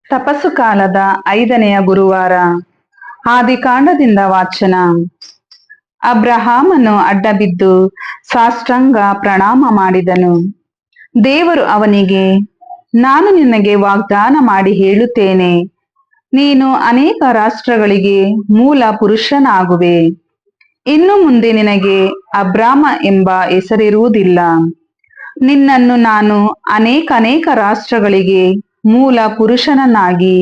ತಪಸ್ಸು ಕಾಲದ 5ನೆಯ ಗುರುವಾರ. ಆದಿಕಾಂಡದಿಂದ ವಾಚನ. ಅಬ್ರಹಾಮನು ಅಡ್ಡಬಿದ್ದು ಸಾಷ್ಟಾಂಗ ಪ್ರಣಾಮ ಮಾಡಿದನು. ದೇವರು ಅವನಿಗೆ, ನಾನು ನಿನಗೆ ವಾಗ್ದಾನ ಮಾಡಿ ಹೇಳುತ್ತೇನೆ, ನೀನು ಅನೇಕ ರಾಷ್ಟ್ರಗಳಿಗೆ ಮೂಲ ಪುರುಷನಾಗುವೆ. ಇನ್ನು ಮುಂದೆ ನಿನಗೆ ಅಬ್ರಾಮ ಎಂಬ ಹೆಸರಿರುವುದಿಲ್ಲ. ನಿನ್ನನ್ನು ನಾನು ಅನೇಕ ರಾಷ್ಟ್ರಗಳಿಗೆ ಮೂಲ ಪುರುಷನನ್ನಾಗಿ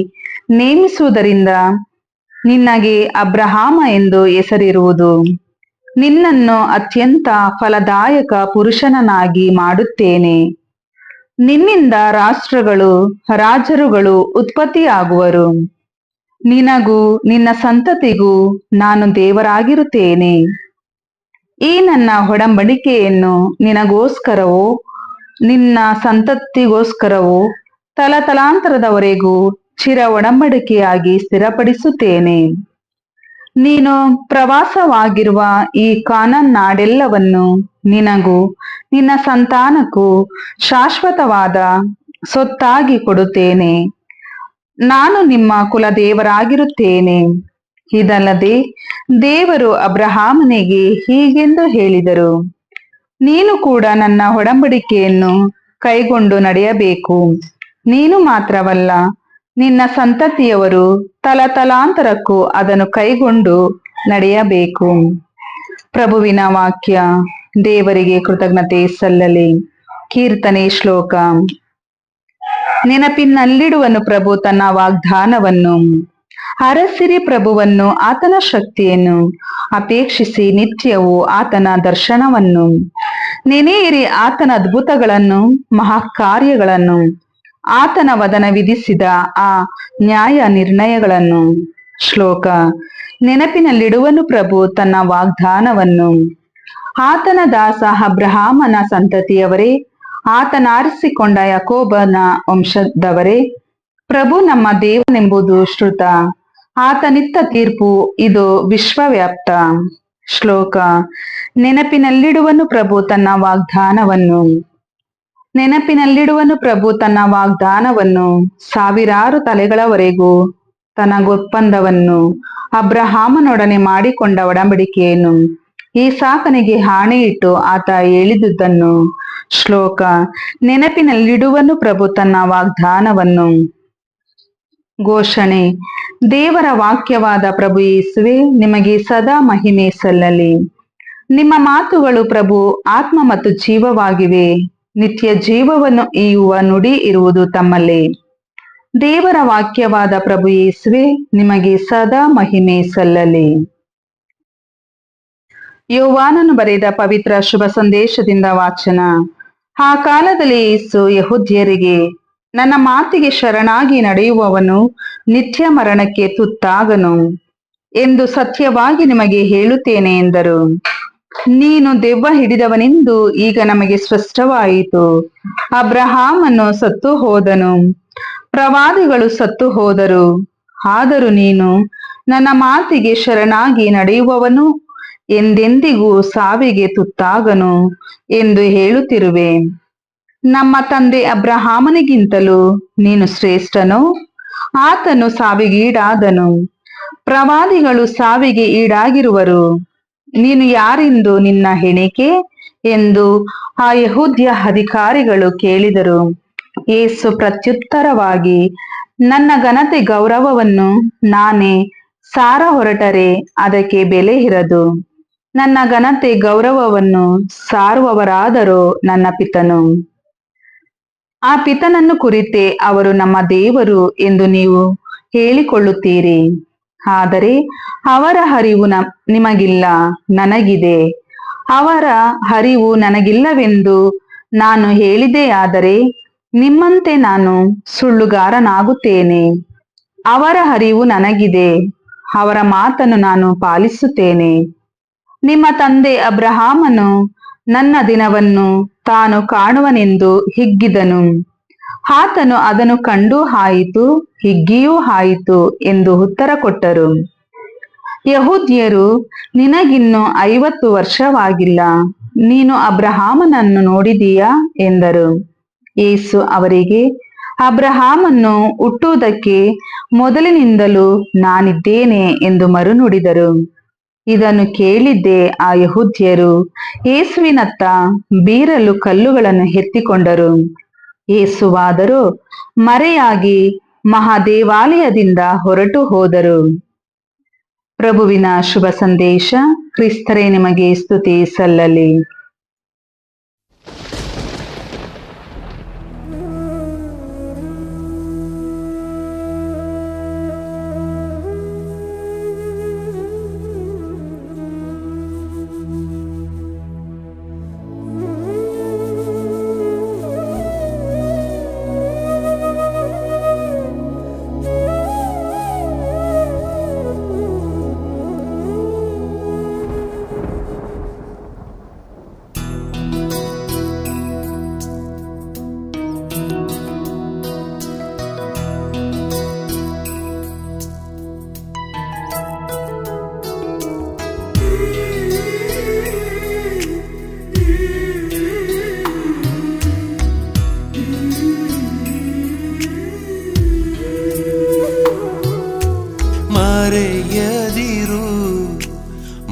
ನೇಮಿಸುವುದರಿಂದ ನಿನಗೆ ಅಬ್ರಹಾಮ ಎಂದು ಹೆಸರಿರುವುದು. ನಿನ್ನನ್ನು ಅತ್ಯಂತ ಫಲದಾಯಕ ಪುರುಷನನ್ನಾಗಿ ಮಾಡುತ್ತೇನೆ. ನಿನ್ನಿಂದ ರಾಷ್ಟ್ರಗಳು, ರಾಜರುಗಳು ಉತ್ಪತ್ತಿಯಾಗುವರು. ನಿನಗೂ ನಿನ್ನ ಸಂತತಿಗೂ ನಾನು ದೇವರಾಗಿರುತ್ತೇನೆ. ಈ ನನ್ನ ಒಡಂಬಡಿಕೆಯನ್ನು ನಿನಗೋಸ್ಕರವೋ ನಿನ್ನ ಸಂತತಿಗೋಸ್ಕರವೋ ತಲತಲಾಂತರದವರೆಗೂ ಚಿರ ಒಡಂಬಡಿಕೆಯಾಗಿ ಸ್ಥಿರಪಡಿಸುತ್ತೇನೆ. ನೀನು ಪ್ರವಾಸವಾಗಿರುವ ಈ ಕಾನಾನ್ ನಾಡೆಲ್ಲವನ್ನು ನಿನಗೂ ನಿನ್ನ ಸಂತಾನಕ್ಕೂ ಶಾಶ್ವತವಾದ ಸ್ವತ್ತಾಗಿ ಕೊಡುತ್ತೇನೆ. ನಾನು ನಿಮ್ಮ ಕುಲದೇವರಾಗಿರುತ್ತೇನೆ. ಇದಲ್ಲದೆ ದೇವರು ಅಬ್ರಹಾಮನಿಗೆ ಹೀಗೆಂದು ಹೇಳಿದರು, ನೀನು ಕೂಡ ನನ್ನ ಒಡಂಬಡಿಕೆಯನ್ನು ಕೈಗೊಂಡು ನಡೆಯಬೇಕು. ನೀನು ಮಾತ್ರವಲ್ಲ, ನಿನ್ನ ಸಂತತಿಯವರು ತಲತಲಾಂತರಕ್ಕೂ ಅದನ್ನು ಕೈಗೊಂಡು ನಡೆಯಬೇಕು. ಪ್ರಭುವಿನ ವಾಕ್ಯ. ದೇವರಿಗೆ ಕೃತಜ್ಞತೆ ಸಲ್ಲಲಿ. ಕೀರ್ತನೆ. ಶ್ಲೋಕ. ನೆನಪಿನಲ್ಲಿಡುವನು ಪ್ರಭು ತನ್ನ ವಾಗ್ದಾನವನ್ನು. ಅರಸಿರಿ ಪ್ರಭುವನ್ನು, ಆತನ ಶಕ್ತಿಯನ್ನು ಅಪೇಕ್ಷಿಸಿ ನಿತ್ಯವೂ ಆತನ ದರ್ಶನವನ್ನು. ನೆನೆಯಿರಿ ಆತನ ಅದ್ಭುತಗಳನ್ನು, ಮಹಾಕಾರ್ಯಗಳನ್ನು, ಆತನ ವದನ ವಿಧಿಸಿದ ಆ ನ್ಯಾಯ ನಿರ್ಣಯಗಳನ್ನು. ಶ್ಲೋಕ. ನೆನಪಿನಲ್ಲಿಡುವನು ಪ್ರಭು ತನ್ನ ವಾಗ್ದಾನವನ್ನು. ಆತನ ದಾಸ ಅಬ್ರಹಾಮನ ಸಂತತಿಯವರೇ, ಆತನಾರಿಸಿಕೊಂಡ ಯಾಕೋಬನ ವಂಶದವರೇ, ಪ್ರಭು ನಮ್ಮ ದೇವನೆಂಬುದು ಶ್ರುತ, ಆತನಿತ್ತ ತೀರ್ಪು ಇದು ವಿಶ್ವವ್ಯಾಪ್ತ. ಶ್ಲೋಕ. ನೆನಪಿನಲ್ಲಿಡುವನು ಪ್ರಭು ತನ್ನ ವಾಗ್ದಾನವನ್ನು. ನೆನಪಿನಲ್ಲಿಡುವನು ಪ್ರಭು ತನ್ನ ವಾಗ್ದಾನವನ್ನು, ಸಾವಿರಾರು ತಲೆಗಳವರೆಗೂ ತನಗೊಪ್ಪಂದವನ್ನು, ಅಬ್ರಹಾಮನೊಡನೆ ಮಾಡಿಕೊಂಡ ಒಡಂಬಡಿಕೆಯನ್ನು, ಈಸಾಕನಿಗೆ ಆಣೆಯಿಟ್ಟು ಆತ ಹೇಳಿದುದನ್ನು. ಶ್ಲೋಕ. ನೆನಪಿನಲ್ಲಿಡುವನು ಪ್ರಭು ತನ್ನ ವಾಗ್ದಾನವನ್ನು. ಘೋಷಣೆ. ದೇವರ ವಾಕ್ಯವಾದ ಪ್ರಭು ಯೇಸುವೆ, ನಿಮಗೆ ಸದಾ ಮಹಿಮೆ ಸಲ್ಲಲಿ. ನಿಮ್ಮ ಮಾತುಗಳು ಪ್ರಭು ಆತ್ಮ ಮತ್ತು ಜೀವವಾಗಿವೆ. ನಿತ್ಯ ಜೀವವನ್ನು ಈಯುವ ನುಡಿ ಇರುವುದು ತಮ್ಮಲ್ಲಿ. ದೇವರ ವಾಕ್ಯವಾದ ಪ್ರಭು ಯೇಸುವೆ, ನಿಮಗೆ ಸದಾ ಮಹಿಮೆ ಸಲ್ಲಲಿ. ಯೋವಾನನು ಬರೆದ ಪವಿತ್ರ ಶುಭ ಸಂದೇಶದಿಂದ ವಾಚನ. ಆ ಕಾಲದಲ್ಲಿ ಯೇಸು ಯೆಹೂದ್ಯರಿಗೆ, ನನ್ನ ಮಾತಿಗೆ ಶರಣಾಗಿ ನಡೆಯುವವನು ನಿತ್ಯ ಮರಣಕ್ಕೆ ತುತ್ತಾಗನು ಎಂದು ಸತ್ಯವಾಗಿ ನಿಮಗೆ ಹೇಳುತ್ತೇನೆ ಎಂದರು. ನೀನು ದೆವ್ವ ಹಿಡಿದವನೆಂದು ಈಗ ನಮಗೆ ಸ್ಪಷ್ಟವಾಯಿತು. ಅಬ್ರಹಾಮನು ಸತ್ತು ಹೋದನು, ಪ್ರವಾದಿಗಳು ಸತ್ತು ಹೋದರು. ಆದರೂ ನೀನು ನನ್ನ ಮಾತಿಗೆ ಶರಣಾಗಿ ನಡೆಯುವವನು ಎಂದೆಂದಿಗೂ ಸಾವಿಗೆ ತುತ್ತಾಗನು ಎಂದು ಹೇಳುತ್ತಿರುವೆ. ನಮ್ಮ ತಂದೆ ಅಬ್ರಹಾಮನಿಗಿಂತಲೂ ನೀನು ಶ್ರೇಷ್ಠನೋ? ಆತನು ಸಾವಿಗೀಡಾದನು, ಪ್ರವಾದಿಗಳು ಸಾವಿಗೆ ಈಡಾಗಿರುವರು. ನೀನು ಯಾರೆಂದು ನಿನ್ನ ಎಣಿಕೆ ಎಂದು ಆ ಯೆಹೂದ್ಯ ಅಧಿಕಾರಿಗಳು ಕೇಳಿದರು. ಯೇಸು ಪ್ರತ್ಯುತ್ತರವಾಗಿ, ನನ್ನ ಘನತೆ ಗೌರವವನ್ನು ನಾನೇ ಸಾರ ಹೊರಟರೆ ಅದಕ್ಕೆ ಬೆಲೆ ಇರದು. ನನ್ನ ಘನತೆ ಗೌರವವನ್ನು ಸಾರುವವರಾದರೋ ನನ್ನ ಪಿತನು. ಆ ಪಿತನನ್ನು ಕುರಿತೇ ಅವರು ನಮ್ಮ ದೇವರು ಎಂದು ನೀವು ಹೇಳಿಕೊಳ್ಳುತ್ತೀರಿ. ಆದರೆ ಅವರ ಅರಿವು ನಿಮಗಿಲ್ಲ, ನನಗಿದೆ. ಅವರ ಅರಿವು ನನಗಿಲ್ಲವೆಂದು ನಾನು ಹೇಳಿದೆಯಾದರೆ ನಿಮ್ಮಂತೆ ನಾನು ಸುಳ್ಳುಗಾರನಾಗುತ್ತೇನೆ. ಅವರ ಅರಿವು ನನಗಿದೆ, ಅವರ ಮಾತನ್ನು ನಾನು ಪಾಲಿಸುತ್ತೇನೆ. ನಿಮ್ಮ ತಂದೆ ಅಬ್ರಹಾಮನು ನನ್ನ ದಿನವನ್ನು ತಾನು ಕಾಣುವನೆಂದು ಹಿಗ್ಗಿದನು. ಆತನು ಅದನ್ನು ಕಂಡೂ ಆಯಿತು, ಹಿಗ್ಗಿಯೂ ಆಯಿತು ಎಂದು ಉತ್ತರ ಕೊಟ್ಟರು. ಯೆಹೂದ್ಯರು, ನಿನಗಿನ್ನು 50 ವರ್ಷವಾಗಿಲ್ಲ, ನೀನು ಅಬ್ರಹಾಮನನ್ನು ನೋಡಿದೀಯಾ ಎಂದರು. ಯೇಸು ಅವರಿಗೆ, ಅಬ್ರಹಾಮನು ಹುಟ್ಟುವುದಕ್ಕೆ ಮೊದಲಿನಿಂದಲೂ ನಾನಿದ್ದೇನೆ ಎಂದು ಮರುನುಡಿದರು. ಇದನ್ನು ಕೇಳಿದ್ದೇ ಆ ಯಹೂದ್ಯರು ಯೇಸುವಿನತ್ತ ಬೀರಲು ಕಲ್ಲುಗಳನ್ನು ಎತ್ತಿಕೊಂಡರು. ಯೇಸುವಾದರೂ ಮರೆಯಾಗಿ ಮಹಾದೇವಾಲಯದಿಂದ ಹೊರಟು ಹೋದರು. ಪ್ರಭುವಿನ ಶುಭ ಸಂದೇಶ. ಕ್ರಿಸ್ತರೇ ನಿಮಗೆ ಸ್ತುತಿ ಸಲ್ಲಲಿ.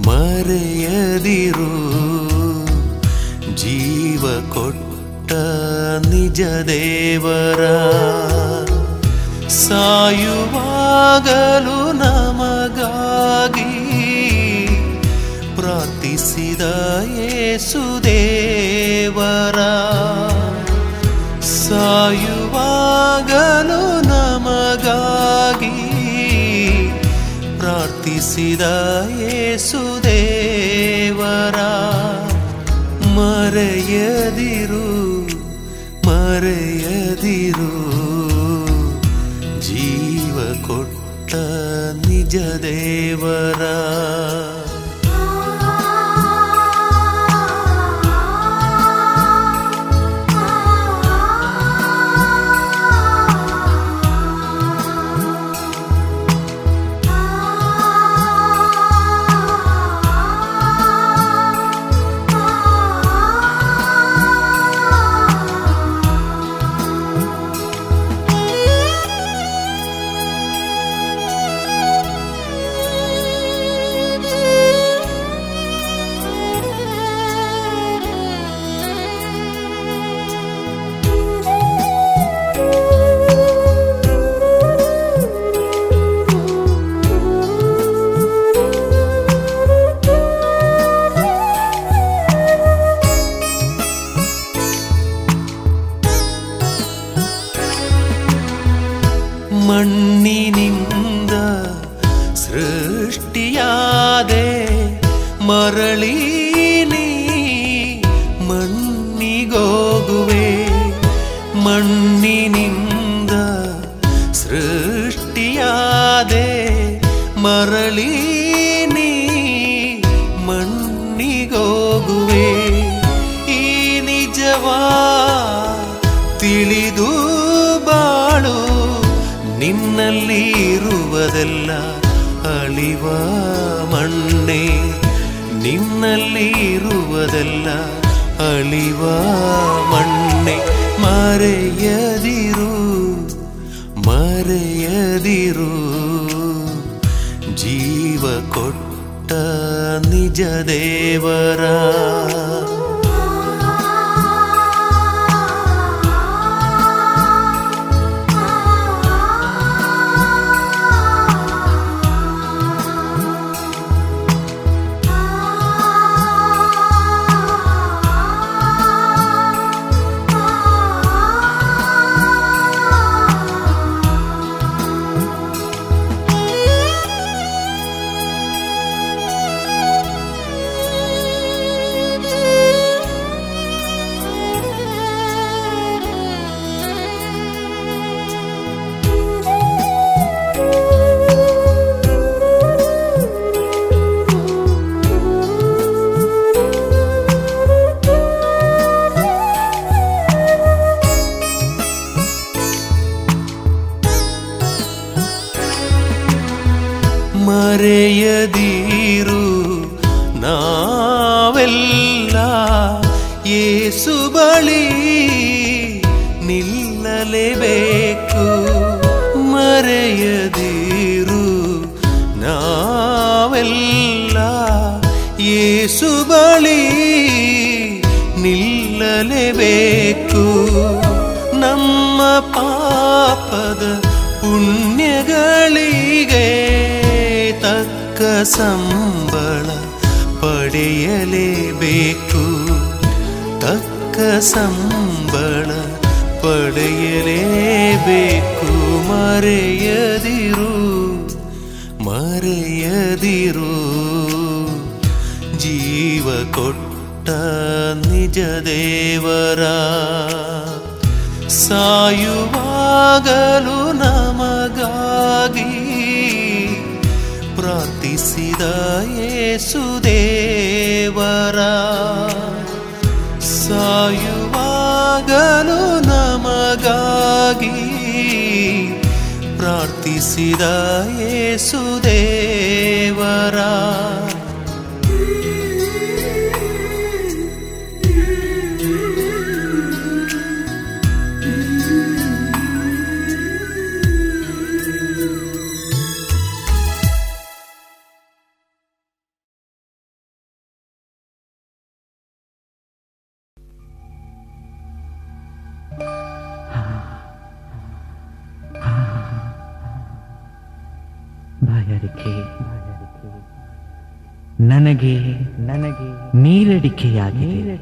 ಮರೆಯದಿರು ಜೀವ ಕೊಟ್ಟ ನಿಜ ದೇವರ, ಸಾಯುವಾಗಲು ನಮಗಾಗಿ ಪ್ರಾರ್ಥಿಸಿದ ಯೇಸು ದೇವರ, ಸಾಯುವಾಗಲು ನಮಗಾಗಿ ಪ್ರಾರ್ಥಿಸಿದ ಯೇಸು ದೇವರ. ಮರೆಯದಿರು ಮರೆಯದಿರು ಜೀವ ಕೊಟ್ಟ ನಿಜ ದೇವರ. ಮಣ್ಣಿನಿಂದ ಸೃಷ್ಟಿಯಾದೆ ಮರಳಿ ನೀ ಮಣ್ಣಿಗೋಗುವೆ. ಮಣ್ಣಿನಿಂದ ಸೃಷ್ಟಿಯಾದೆ ಮರಳಿ ನೀ ಮಣ್ಣಿಗೋಗುವೆ. ಈ ನಿಜವಾ ತಿಳಿದು ಬಾಳು, ನಿನ್ನಲ್ಲಿ ಇರುವುದೆಲ್ಲ ಅಳಿವ ಮಣ್ಣೆ. ನಿನ್ನಲ್ಲಿ ಇರುವುದೆಲ್ಲ ಅಳಿವ ಮಣ್ಣೆ. ಮರೆಯದಿರು ಮರೆಯದಿರು ಜೀವ ಕೊಟ್ಟ ನಿಜ ದೇವರ. ಮರೆಯದಿರು ನಾವೆಲ್ಲ ಯೇಸು ಬಳಿ ನಿಲ್ಲಲೇಬೇಕು. ಪಾಪದ ಪುಣ್ಯಗಳಿಗೆ ತಕ್ಕ ಸಂಬಳ ಪಡೆಯಲೇಬೇಕು, ತಕ್ಕ ಸಂಬಳ ಪಡೆಯಲೇಬೇಕು. ಮರೆಯದಿರು ಮರೆಯದಿರು, ಜೀವ ಕೊಟ್ಟ ನಿಜ ದೇವರ. ಸಾಯುವಾಗಲು ನಮಗಾಗಿ ಪ್ರಾರ್ಥಿಸಿದ ಯೇಸು ದೇವರ. ಸಾಯುವಾಗಲು ನಮಗಾಗಿ ಪ್ರಾರ್ಥಿಸಿದ ಯೇಸು ದೇವರ. ಬಾಯಾರಿಕೆ ನನಗೆ ನೀರಡಿಕೆಯಾಗಿದೆ.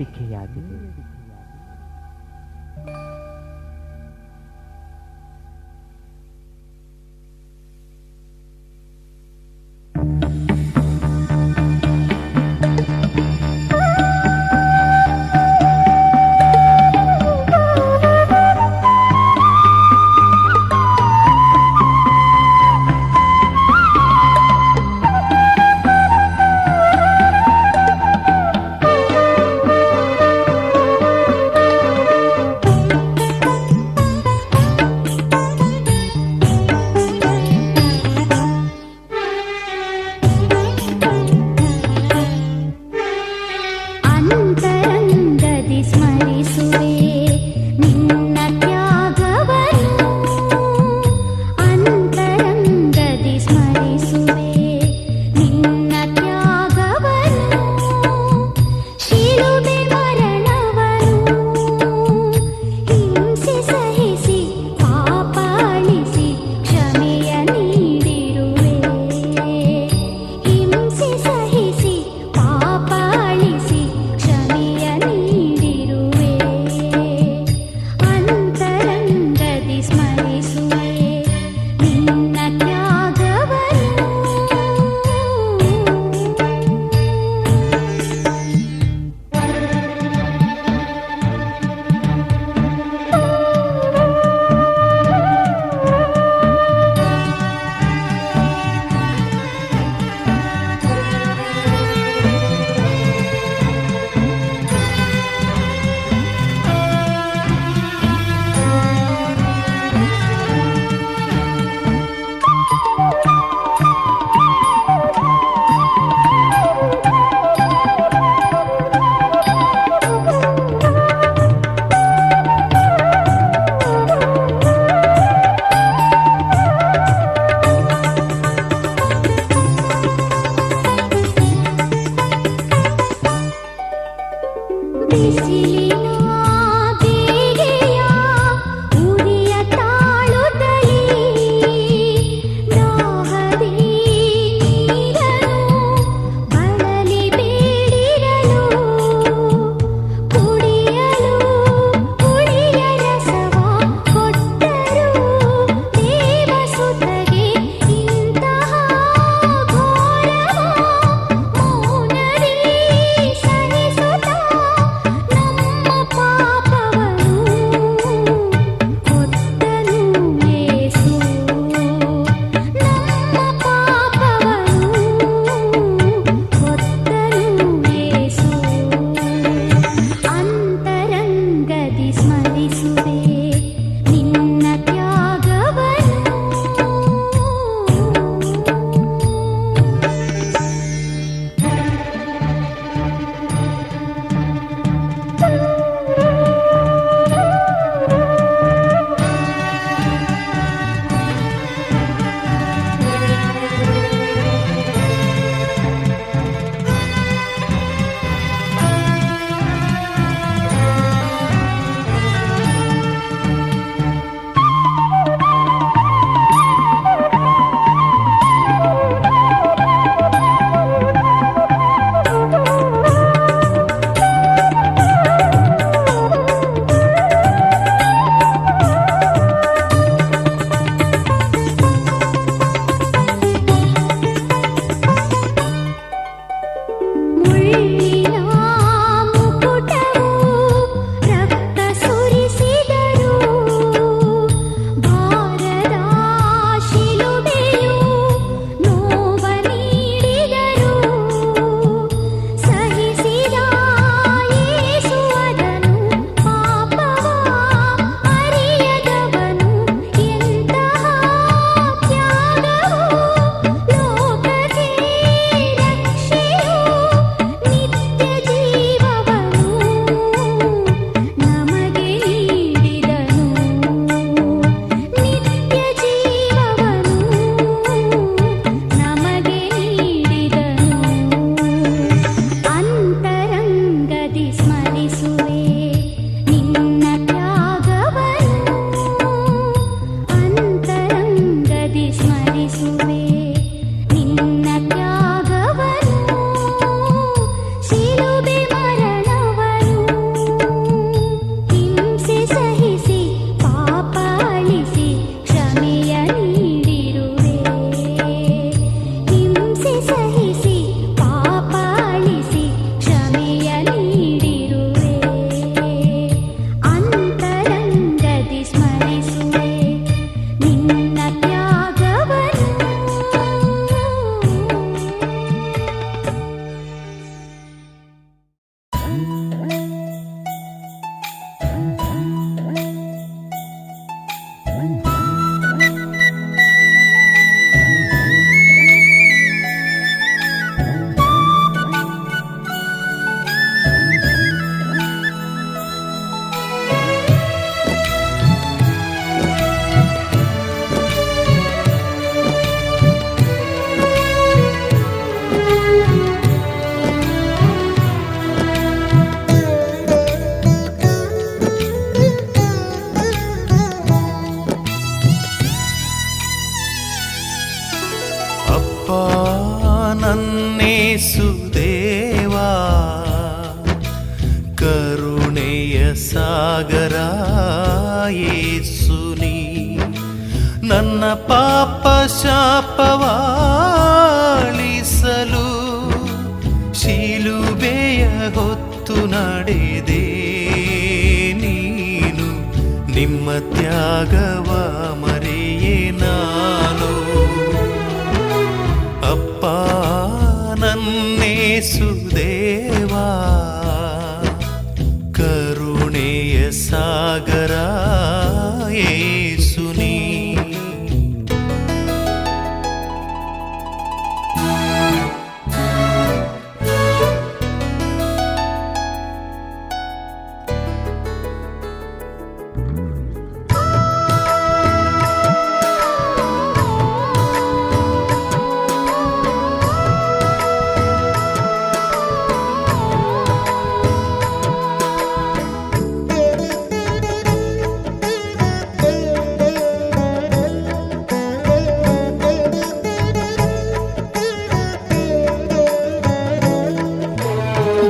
ನನ್ನೇಸುದೇವಾ ಕರುಣೆಯ ಸಾಗರ ಯೇಸು ನೀ ನನ್ನ ಪಾಪ ಶಾಪವಾಳಿಸಲು ಶಿಲುಬೆಯ ಹೊತ್ತು ನಡೆದೆ ನೀನು ನಿಮ್ಮ ತ್ಯಾಗವ ಮರೆಯೇ ನಾನು ಅಪ್ಪ ನನ್ನೇಸುದೇವಾ ಕರುಣೆಯ ಸಾಗರ ಯೇಸು ನೀ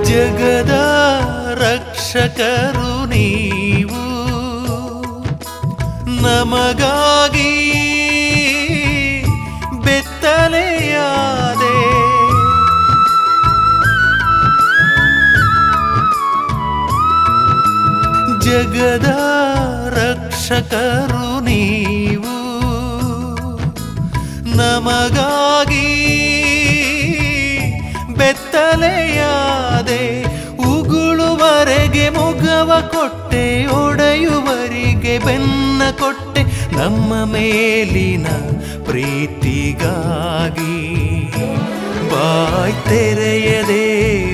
ಜಗದ ರಕ್ಷಕರು ನೀವು ನಮಗಾಗಿ ಬೆತ್ತಲೆಯಾದೆ ಜಗದ ರಕ್ಷಕರು ನೀವು ನಮಗಾಗಿ ಬೆತ್ತಲೆಯಾದೆ ಉಗುಳುವರೆಗೆ ಮುಖವ ಕೊಟ್ಟೆ ಒಡೆಯುವರಿಗೆ ಬೆನ್ನ ಕೊಟ್ಟೆ ನಮ್ಮ ಮೇಲಿನ ಪ್ರೀತಿಗಾಗಿ ಬಾಯ್ ತೆರೆಯದೆ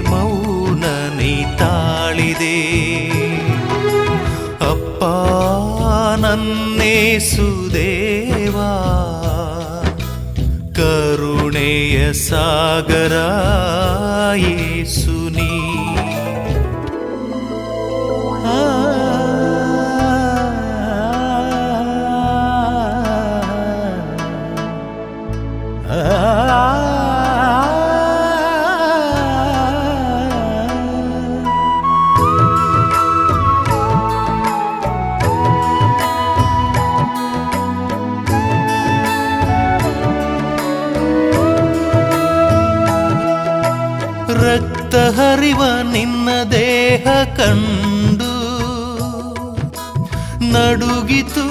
ಮೌನ ನೀ ತಾಳಿದೆ ಅಪ್ಪ ನನ್ನೇಸುದೇವಾ ಕರುಣೆಯ ಸಾಗರ ಯೇಸು ನೀ ರಕ್ತ ಹರಿವ ನಿನ್ನ ದೇಹ ಕಂಡು ನಡುಗಿತು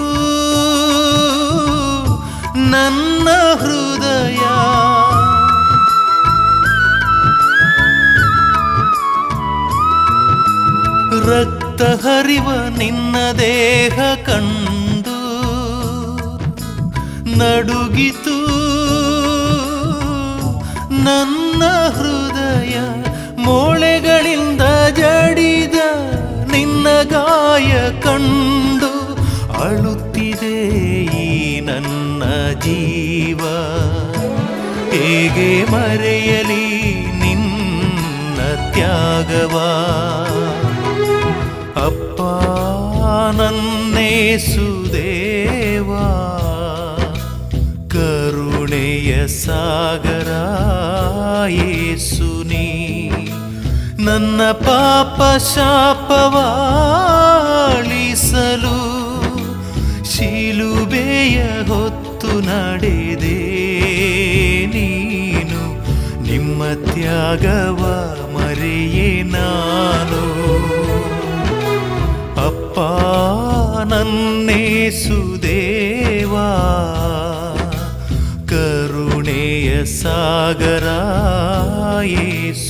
ನನ್ನ ಹೃದಯ ರಕ್ತ ಹರಿವ ನಿನ್ನ ದೇಹ ಕಂಡು ನಡುಗಿತು ನನ್ನ ಹೃದಯ ಮೋಳೆಗಳಿಂದ ಜಡಿದ ನಿನ್ನ ಗಾಯ ಕಂಡು ಅಳುತ್ತಿದೆ ಈ ನನ್ನ ಜೀವ ಹೇಗೆ ಮರೆಯಲಿ ನಿನ್ನ ತ್ಯಾಗವಾ ಅಪ್ಪ ನನ್ನೇಸುದೇವಾ ಕರುಣೆಯ ಸಾಗರ ಯೇಸು ನೀ ನನ್ನ ಪಾಪ ಶಾಪವಾಳಿಸಲು ಶಿಲುಬೆಯ ಹೊತ್ತು ನಡೆದೆ ನೀನು ನಿಮ್ಮ ತ್ಯಾಗವ ಮರೆಯೇ ನಾನು ಅಪ್ಪ ನನ್ನೇಸುದೇವಾ ಕರುಣೆಯ ಸಾಗರ ಯೇಸು